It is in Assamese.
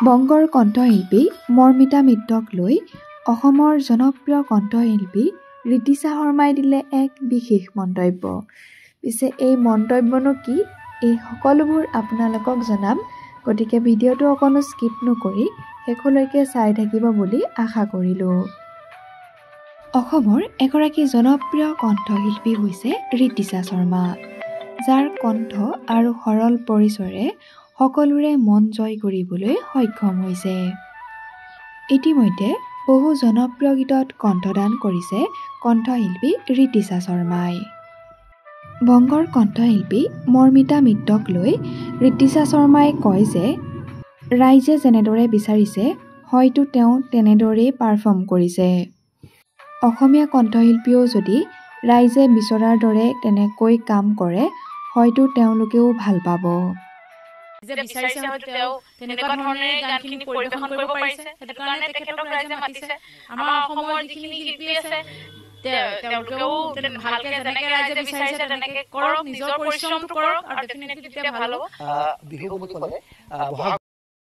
বংগৰ কণ্ঠশিল্পী মৰ্মিতা মিত্ৰক লৈ অসমৰ জনপ্ৰিয় কণ্ঠশিল্পী ঋতিশা শৰ্মাই দিলে এক বিশেষ মন্তব্য। পিছে এই মন্তব্যনো কি, এই সকলোবোৰ আপোনালোকক জনাম, গতিকে ভিডিঅ'টো অকণো স্কিপ নকৰি শেষলৈকে চাই থাকিব বুলি আশা কৰিলোঁ। অসমৰ এগৰাকী জনপ্ৰিয় কণ্ঠশিল্পী হৈছে ঋতিশা শৰ্মা, যাৰ কণ্ঠ আৰু সৰল পৰিচয়েৰে সকলোৰে মন জয় কৰিবলৈ সক্ষম হৈছে। ইতিমধ্যে বহু জনপ্ৰিয় গীতত কণ্ঠদান কৰিছে কণ্ঠশিল্পী ঋতিশা শৰ্মাই। বংগৰ কণ্ঠশিল্পী মৰ্মিতা মিত্ৰক লৈ ঋতিশা শৰ্মাই কয় যে ৰাইজে যেনেদৰে বিচাৰিছে হয়তো তেওঁ তেনেদৰেই পাৰফৰ্ম কৰিছে। অসমীয়া কণ্ঠশিল্পীও যদি ৰাইজে বিচৰাৰ দৰে তেনেকৈ কাম কৰে হয়তো তেওঁলোকেও ভাল পাব। যে বিচাৰিছে হয়তো তেওঁ তেনেকুৱা ধৰণেৰে গানখিনি পৰিৱেশন কৰিব পাৰিছে, সেইটো কাৰণে তেখেতক ৰাইজে মাতিছে। আমাৰ অসমৰ যিখিনি শিল্পী আছে তেওঁলোকেও ভালকে যেনেকে ৰাইজে বিচাৰিছে তেনেকে কৰক, নিজৰ পৰিশ্ৰমটো কৰক আৰু ডেফিনেটলি তেতিয়া ভাল হ'ব। বিহু বুলি ক'লে বহাগ